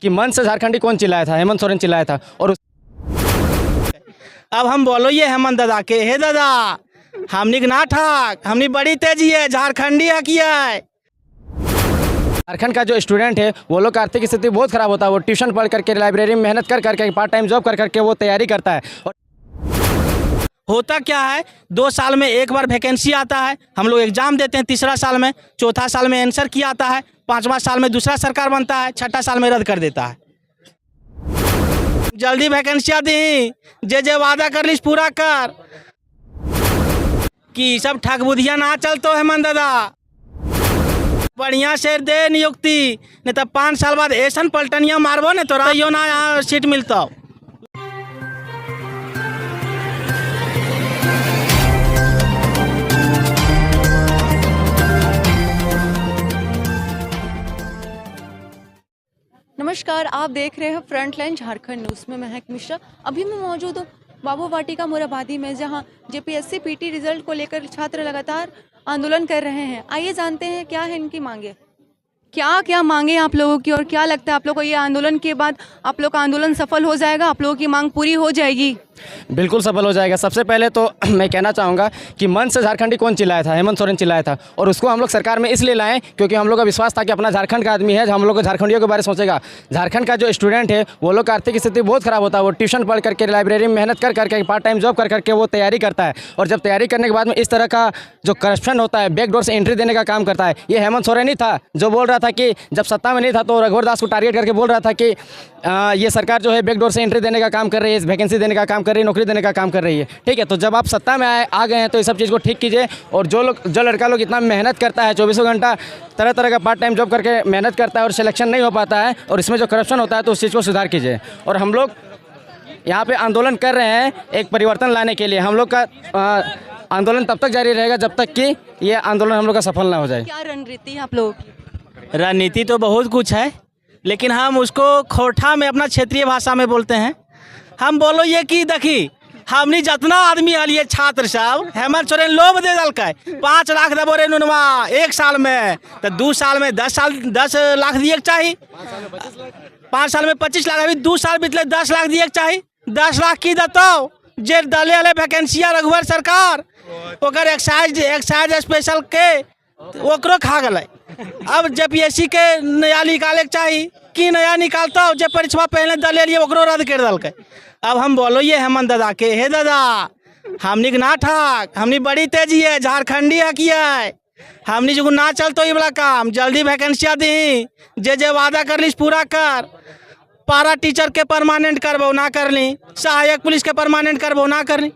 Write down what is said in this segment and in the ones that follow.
कि मन से झारखंडी कौन चिल्लाया था? हेमंत सोरेन चिल्लाया था। और अब हम बोलो ये हेमंत दादा के, हे दादा हमनी के ना ठाक, हमनी बड़ी तेजी है, झारखंडी है किया है। झारखंड का जो स्टूडेंट है वो लोग का आर्थिक स्थिति बहुत खराब होता है। वो ट्यूशन पढ़ करके, लाइब्रेरी में मेहनत कर करके, पार्ट टाइम जॉब कर करके वो तैयारी करता है। और होता क्या है, 2 साल में एक बार वैकेंसी आता है, हम लोग एग्जाम देते हैं, तीसरा साल में, चौथा साल में आंसर किया आता है, 5वां साल में दूसरा सरकार बनता है, 6ठा साल में रद्द कर देता है। जल्दी वैकेंसियाँ दी, जे वादा कर लीस पूरा कर, कि सब ठग बुधिया ना चलतो हेमंत दादा, बढ़िया से दे नियुक्ति, नहीं तो 5 साल बाद ऐसा पलटनिया मारबो ने तो यो ना यहाँ सीट मिलता। नमस्कार, आप देख रहे हैं फ्रंटलाइन झारखंड न्यूज़ में महक मिश्रा। अभी मैं मौजूद हूँ बाबू वाटिका मोराबादी में, जहां जेपीएससी पीटी रिजल्ट को लेकर छात्र लगातार आंदोलन कर रहे हैं। आइए जानते हैं क्या है इनकी मांगे, क्या मांगे आप लोगों की, और क्या लगता है आप लोग को ये आंदोलन के बाद आप लोग का आंदोलन सफल हो जाएगा, आप लोगों की मांग पूरी हो जाएगी? बिल्कुल सफल हो जाएगा। सबसे पहले तो मैं कहना चाहूँगा कि मन से झारखंडी कौन चिल्लाया था? हेमंत सोरेन चिल्लाया था। और उसको हम लोग सरकार में इसलिए लाएं क्योंकि हम लोग का विश्वास था कि अपना झारखंड का आदमी है, हम लोग को झारखंडियों के बारे में सोचेगा। झारखंड का जो स्टूडेंट है वो लोग का आर्थिक स्थिति बहुत खराब होता है। वो ट्यूशन पढ़ करके, लाइब्रेरी में मेहनत कर करके, पार्ट टाइम जॉब कर करके वो तैयारी करता है। और जब तैयारी करने के बाद में इस तरह का जो करप्शन होता है, बैकडोर से एंट्री देने का काम करता है। ये हेमंत सोरेन ही था जो बोल रहा था कि जब सत्ता में नहीं था तो रघुवर दास को टारगेट करके बोल रहा था कि ये सरकार जो है बैकडोर से एंट्री देने का काम कर रही है, वैकेंसी देने का काम कर रही है, नौकरी देने का काम कर रही है। ठीक है, तो जब आप सत्ता में आ गए हैं तो इस सब चीज़ को ठीक कीजिए। और जो लड़का लोग इतना मेहनत करता है, 24 घंटा तरह तरह का पार्ट टाइम जॉब करके मेहनत करता है और सिलेक्शन नहीं हो पाता है, और इसमें जो करप्शन होता है, तो उस चीज़ को सुधार कीजिए। और हम लोग यहाँ पे आंदोलन कर रहे हैं एक परिवर्तन लाने के लिए। हम लोग का आंदोलन तब तक जारी रहेगा जब तक कि ये आंदोलन हम लोग का सफल ना हो जाए। क्या रणनीति है आप लोगों की? रणनीति तो बहुत कुछ है, लेकिन हम उसको खोरठा में अपना क्षेत्रीय भाषा में बोलते हैं। हम बोलो ये कि देखी, हमनी जितना आदमी हलिए छात्र साहब, हेमंत सोरेन लोभ दे दल के 5 लाख दबो रे नुनवा 1 साल में, तो 2 साल में 10 लाख दिए के चाहिए, 5 साल में 25 लाख, अभी 2 साल बीतले 10 लाख दिए के चाहिए। 10 लाख की देतो जे दले वाले वैकेंसिया रघुवर सरकार ओकर एक्साइज स्पेशल के ओकरो खा गए। अब जेपीएससी के नया निकाले के चाहिए कि नया निकालता हो, जब परीक्षा पहले दले लिए ओकरो रद्द कर दल के। अब हम बोलो ये हेमंत दादा के, हे दादा हमनी के ना ठाक, हमनी बड़ी तेजी है, झारखंडी है किया है, हमनी जो ना चलतो ये वाला काम, जल्दी वैकेंसियाँ दी, जे वादा कर लीस पूरा कर। पारा टीचर के परमानेंट करबो ना कर ली, सहायक पुलिस के परमानेंट करबो ना कर ली,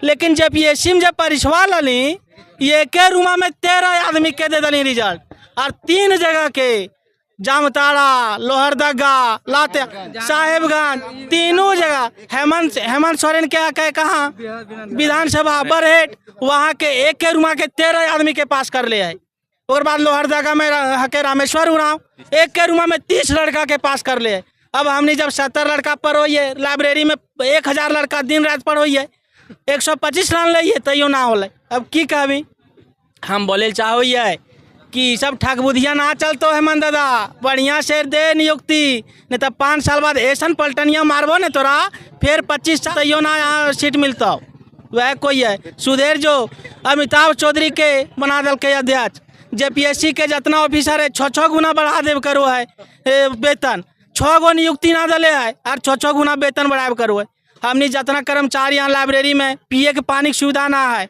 लेकिन जेपीएससी में जब परीक्षा ली, ये के रूमा में 13 आदमी के दे दली रिजल्ट, और 3 जगह के जामताड़ा, लोहरदगा, लाते, साहेबगंज, तीनों जगह हेमंत सोरेन के कहाँ विधानसभा बरहेट, वहाँ के एक के रूमा के 13 आदमी के पास कर ले आए। और बाद लोहरदगा में के रामेश्वर उराव एक के रूमा में 30 लड़का के पास कर ले आए। अब हमने जब 70 लड़का पढ़ोइए, लाइब्रेरी में 1000 लड़का दिन रात पढ़ोइए, 125 रन लिये तैयो ना होले। अब की कहबी, हम बोले चाहो ये कि सब ठग बुधिया ना चलतो हेमंत दादा, बढ़िया से दे नियुक्ति, नहीं तो 5 साल बाद ऐसा पलटनिया मारबो ने तोरा, फिर 25 साल तैयो ना यहाँ सीट मिलता। वह कोई है सुधेर जो अमिताभ चौधरी के बना दल के अध्यक्ष, जेपीएससी के जितना ऑफिसर है 6 गुना बढ़ा देव करो है वेतन, 6 गो नियुक्ति ना दले है और 6 गुना वेतन बढ़ाव करो है। हमने जितना कर्मचारी यहाँ लाइब्रेरी में पिए के पानी की सुविधा ना है।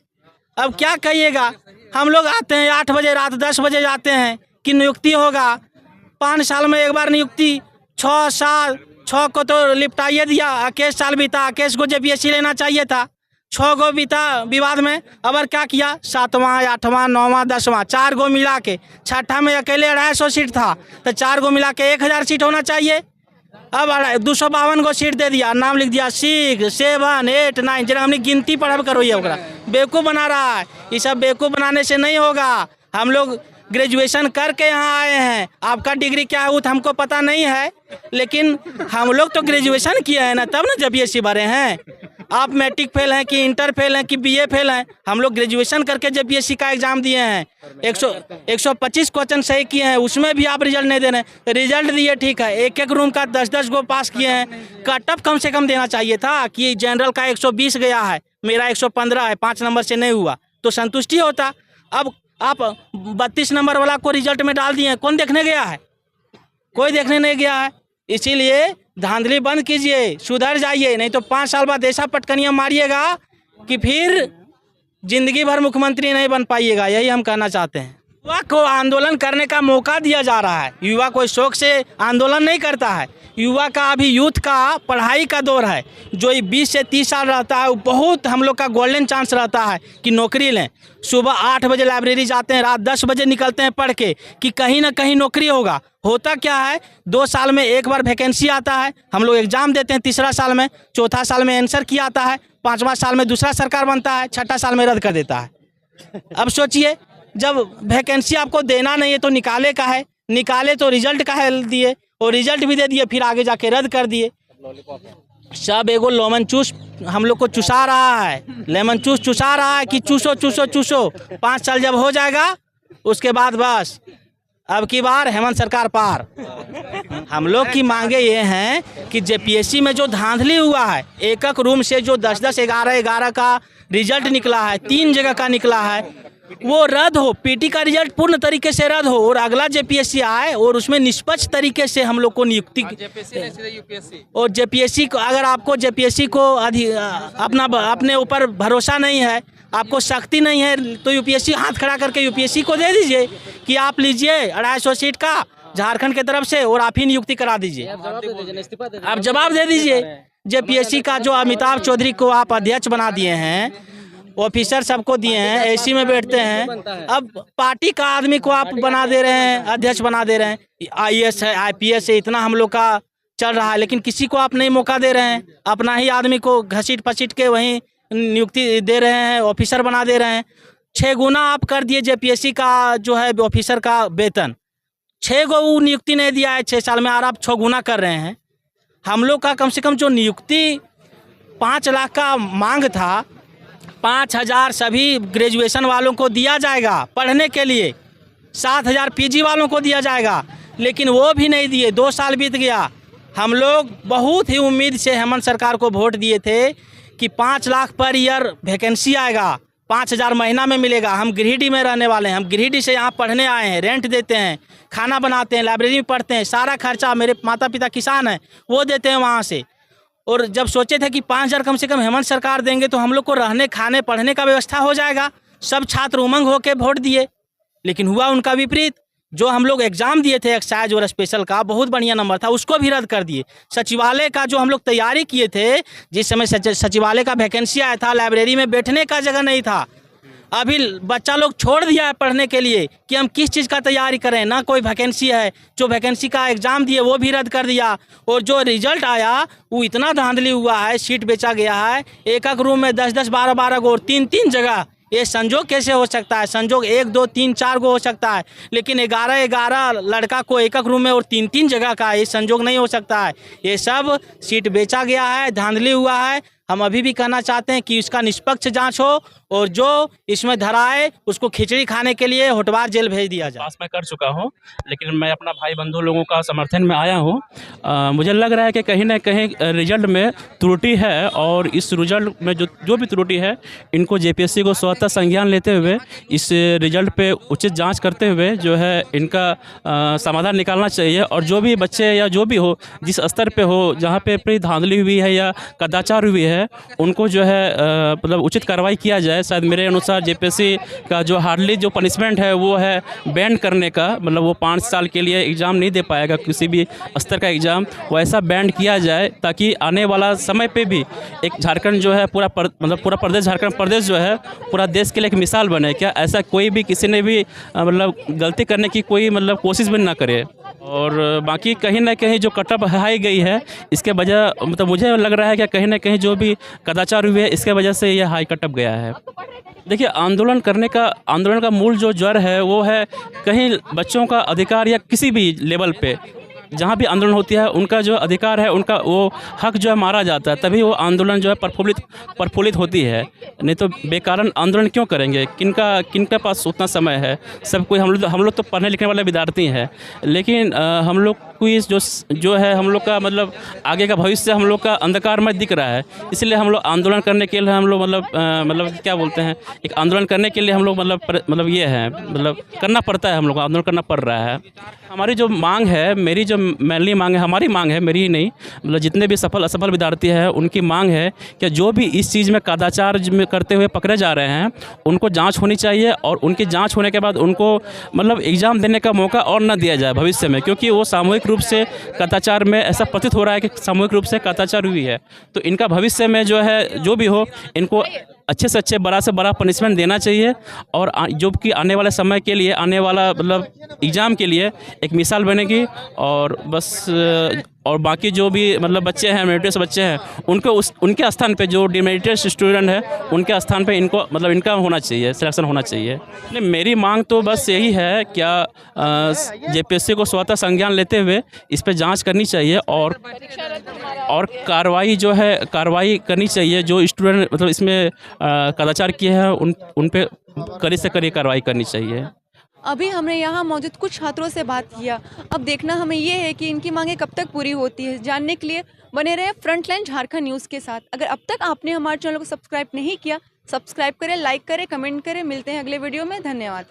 अब क्या कहिएगा, हम लोग आते हैं 8 बजे, रात 10 बजे जाते हैं कि नियुक्ति होगा, 5 साल में एक बार नियुक्ति, 6 साल, 6 को तो लिपटाइए दिया, 21 साल बीता, 21 को जेपीएससी लेना चाहिए था, 6 गो बीता विवाद में। अब क्या किया, 7वां, 8वां, 9वां, 10वां, 4 गो मिला के, 6ठा में अकेले 250 सीट था, तो 4 गो मिला के 1000 सीट होना चाहिए। अब 252 गो सीट दे दिया, नाम लिख दिया 6, 7, 8, 9, जरा हमने गिनती पढ़ब करो, ये ओकरा बेवकूफ़ बना रहा है। ये सब बेवकूफ़ बनाने से नहीं होगा। हम लोग ग्रेजुएशन करके यहाँ आए हैं, आपका डिग्री क्या है वो तो हमको पता नहीं है, लेकिन हम लोग तो ग्रेजुएशन किए हैं ना, तब ना जेपीएससी भरे हैं। आप मैट्रिक फेल हैं कि इंटर फेल हैं कि बीए फेल हैं, हम लोग ग्रेजुएशन करके जेपीएससी का एग्जाम दिए हैं, 125 क्वेश्चन सही किए हैं, उसमें भी आप रिजल्ट नहीं दे रहे हैं। रिजल्ट दिए ठीक है, एक एक रूम का 10-10 गो पास किए हैं, कट ऑफ कम से कम देना चाहिए था कि जनरल का 120 गया है, मेरा 115 है, 5 नंबर से नहीं हुआ तो संतुष्टि होता। अब आप 32 नंबर वाला को रिजल्ट में डाल दिए, कौन देखने गया है? कोई देखने नहीं गया है। इसीलिए धांधली बंद कीजिए, सुधर जाइए, नहीं तो 5 साल बाद ऐसा पटकनियाँ मारिएगा कि फिर जिंदगी भर मुख्यमंत्री नहीं बन पाइएगा। यही हम कहना चाहते हैं। युवा को आंदोलन करने का मौका दिया जा रहा है। युवा कोई शौक से आंदोलन नहीं करता है। युवा का अभी यूथ का पढ़ाई का दौर है। जो 20 से 30 साल रहता है वो बहुत हम लोग का गोल्डन चांस रहता है कि नौकरी लें। सुबह 8 बजे लाइब्रेरी जाते हैं, रात 10 बजे निकलते हैं पढ़ के कि कहीं ना कहीं नौकरी होगा। होता क्या है, 2 साल में एक बार वैकेंसी आता है, हम लोग एग्जाम देते हैं, तीसरा साल में, चौथा साल में आंसर किया आता है, 5वां साल में दूसरा सरकार बनता है, 6ठा साल में रद्द कर देता है। अब सोचिए, जब वैकेंसी आपको देना नहीं है तो निकाले का है, निकाले तो रिजल्ट का है दिए, और रिजल्ट भी दे दिए, फिर आगे जाके रद्द कर दिए। सब एगो लेमन चूस हम लोग को चुसा रहा है, लेमन चूस चुसा रहा है कि चूसो चूसो चूसो। 5 साल जब हो जाएगा उसके बाद बस अब की बार हेमंत सरकार पार। हम लोग की मांगे ये हैं कि जेपीएससी में जो धांधली हुआ है, एक एक रूम से जो 10-10, 11-11 का रिजल्ट निकला है, 3 जगह का निकला है, वो रद्द हो। पीटी का रिजल्ट पूर्ण तरीके से रद्द हो और अगला जेपीएससी आए और उसमें निष्पक्ष तरीके से हम लोग को नियुक्ति। और जेपीएससी को, अगर आपको जेपीएससी को अपने ऊपर भरोसा नहीं है, आपको शक्ति नहीं है, तो यूपीएससी हाथ खड़ा करके यूपीएससी को दे दीजिए कि आप लीजिए 250 सीट का झारखंड की तरफ से और आप ही नियुक्ति करा दीजिए। आप जवाब दे दीजिए। जेपीएससी का जो अमिताभ चौधरी को आप अध्यक्ष बना दिए हैं, ऑफिसर सबको दिए हैं, एसी में बैठते हैं, अब पार्टी का आदमी को आप बना दे रहे हैं, अध्यक्ष बना दे रहे हैं। आईएएस है, आईपीएस है, इतना हम लोग का चल रहा है, लेकिन किसी को आप नहीं मौका दे रहे हैं। अपना ही आदमी को घसीट पसीट के वहीं नियुक्ति दे रहे हैं, ऑफिसर बना दे रहे हैं। 6 गुना आप कर दिए जेपीएससी का जो है ऑफिसर का वेतन, 6 गो वो नियुक्ति नहीं दिया है 6 साल में, और आप 6 गुना कर रहे हैं। हम लोग का कम से कम जो नियुक्ति 5 लाख का मांग था, 5,000 सभी ग्रेजुएशन वालों को दिया जाएगा पढ़ने के लिए, 7,000 पीजी वालों को दिया जाएगा, लेकिन वो भी नहीं दिए। 2 साल बीत गया। हम लोग बहुत ही उम्मीद से हेमंत सरकार को वोट दिए थे कि 5 लाख पर ईयर वैकेंसी आएगा, 5,000 महीना में मिलेगा। हम गिरिडीह में रहने वाले हैं, हम गिरिडीह से यहाँ पढ़ने आए हैं, रेंट देते हैं, खाना बनाते हैं, लाइब्रेरी में पढ़ते हैं, सारा खर्चा मेरे माता पिता किसान हैं वो देते हैं वहाँ से। और जब सोचे थे कि 5,000 कम से कम हेमंत सरकार देंगे तो हम लोग को रहने खाने पढ़ने का व्यवस्था हो जाएगा, सब छात्र उमंग होके वोट दिए, लेकिन हुआ उनका विपरीत। जो हम लोग एग्जाम दिए थे एक्साइज और स्पेशल का, बहुत बढ़िया नंबर था, उसको भी रद्द कर दिए। सचिवालय का जो हम लोग तैयारी किए थे, जिस समय सचिवालय का वैकेंसी आया था, लाइब्रेरी में बैठने का जगह नहीं था। अभी बच्चा लोग छोड़ दिया है पढ़ने के लिए कि हम किस चीज़ का तैयारी करें, ना कोई वैकेंसी है। जो वैकेंसी का एग्ज़ाम दिए वो भी रद्द कर दिया, और जो रिजल्ट आया वो इतना धांधली हुआ है, सीट बेचा गया है, एक एक रूम में 10-10, 12-12 गो और 3-3 जगह। ये संजोग कैसे हो सकता है? संजोग 1, 2, 3, 4 गो हो सकता है, लेकिन 11-11 लड़का को एक एक रूम में और 3-3 जगह का, ये संजोग नहीं हो सकता है। ये सब सीट बेचा गया है, धांधली हुआ है। हम अभी भी कहना चाहते हैं कि इसका निष्पक्ष जांच हो, और जो इसमें धराए उसको खिचड़ी खाने के लिए होटवार जेल भेज दिया जाए। पास मैं कर चुका हूं, लेकिन मैं अपना भाई बंधु लोगों का समर्थन में आया हूं। मुझे लग रहा है कि कहीं ना कहीं रिजल्ट में त्रुटि है, और इस रिजल्ट में जो भी त्रुटि है, इनको जेपीएससी को स्वतः संज्ञान लेते हुए इस रिजल्ट पे उचित जांच करते हुए जो है इनका समाधान निकालना चाहिए। और जो भी बच्चे या जो भी हो, जिस स्तर पे हो, जहाँ पे अपनी धांधली हुई है या कदाचार हुई है, उनको जो है मतलब उचित कार्रवाई किया जाए। शायद मेरे अनुसार जेपीएससी का जो हार्डली जो पनिशमेंट है वो है बैन करने का, मतलब वो 5 साल के लिए एग्ज़ाम नहीं दे पाएगा किसी भी स्तर का एग्ज़ाम, वो ऐसा बैन किया जाए ताकि आने वाला समय पे भी एक झारखंड जो है पूरा प्रदेश, झारखंड प्रदेश जो है पूरा देश के लिए एक मिसाल बने। क्या ऐसा कोई भी किसी ने भी मतलब गलती करने की कोई मतलब कोशिश भी ना करे। और बाकी कहीं ना कहीं जो कटअप हाई गई है, इसके वजह मतलब मुझे लग रहा है कि कहीं ना कहीं जो भी कदाचार हुए इसके वजह से ये हाई कटअप गया है। देखिए, आंदोलन का मूल जो जड़ है वो है कहीं बच्चों का अधिकार या किसी भी लेवल पे जहाँ भी आंदोलन होती है उनका जो अधिकार है, उनका वो हक जो है मारा जाता है, तभी वो आंदोलन जो है प्रफुल्लित होती है। नहीं तो बेकारण आंदोलन क्यों करेंगे? किनके पास उतना समय है? सब कोई हम लोग तो पढ़ने लिखने वाले विद्यार्थी हैं, लेकिन हम लोग को इस जो है हम लोग का मतलब आगे का भविष्य हम लोग का अंधकारमय दिख रहा है। इसलिए हम लोग आंदोलन करने के लिए हम लोग मतलब क्या बोलते हैं, एक आंदोलन करने के लिए हम लोग मतलब ये है, मतलब करना पड़ता है, हम लोग को आंदोलन करना पड़ रहा है। हमारी जो मांग है, मेरी जो मेनली मांग है, हमारी मांग है, मेरी ही नहीं, मतलब जितने भी सफल असफल विद्यार्थी हैं उनकी मांग है कि जो भी इस चीज़ में कदाचार में करते हुए पकड़े जा रहे हैं उनको जांच होनी चाहिए, और उनकी जांच होने के बाद उनको मतलब एग्ज़ाम देने का मौका और न दिया जाए भविष्य में, क्योंकि वो सामूहिक रूप से कदाचार में ऐसा प्रतीत हो रहा है कि सामूहिक रूप से कदाचार हुई है। तो इनका भविष्य में जो है जो भी हो, इनको अच्छे से अच्छे बड़ा से बड़ा पनिशमेंट देना चाहिए, और जो कि आने वाले समय के लिए, आने वाला मतलब एग्ज़ाम के लिए एक मिसाल बनेगी। और बस और बाकी जो भी मतलब बच्चे हैं, मेरिटोरियस बच्चे हैं, उनको उनके स्थान पे जो डिमेरिटोरियस स्टूडेंट है उनके स्थान पे इनको मतलब इनका होना चाहिए, सिलेक्शन होना चाहिए। नहीं, मेरी मांग तो बस यही है, क्या जेपीएससी को स्वतः संज्ञान लेते हुए इस पे जांच करनी चाहिए, और कार्रवाई करनी चाहिए। जो स्टूडेंट मतलब इसमें कदाचार किए हैं उन पे कड़ी से कड़ी कार्रवाई करनी चाहिए। अभी हमने यहाँ मौजूद कुछ छात्रों से बात किया। अब देखना हमें ये है कि इनकी मांगें कब तक पूरी होती है। जानने के लिए बने रहे फ्रंटलाइन झारखंड न्यूज़ के साथ। अगर अब तक आपने हमारे चैनल को सब्सक्राइब नहीं किया, सब्सक्राइब करें, लाइक करें, कमेंट करें। मिलते हैं अगले वीडियो में। धन्यवाद।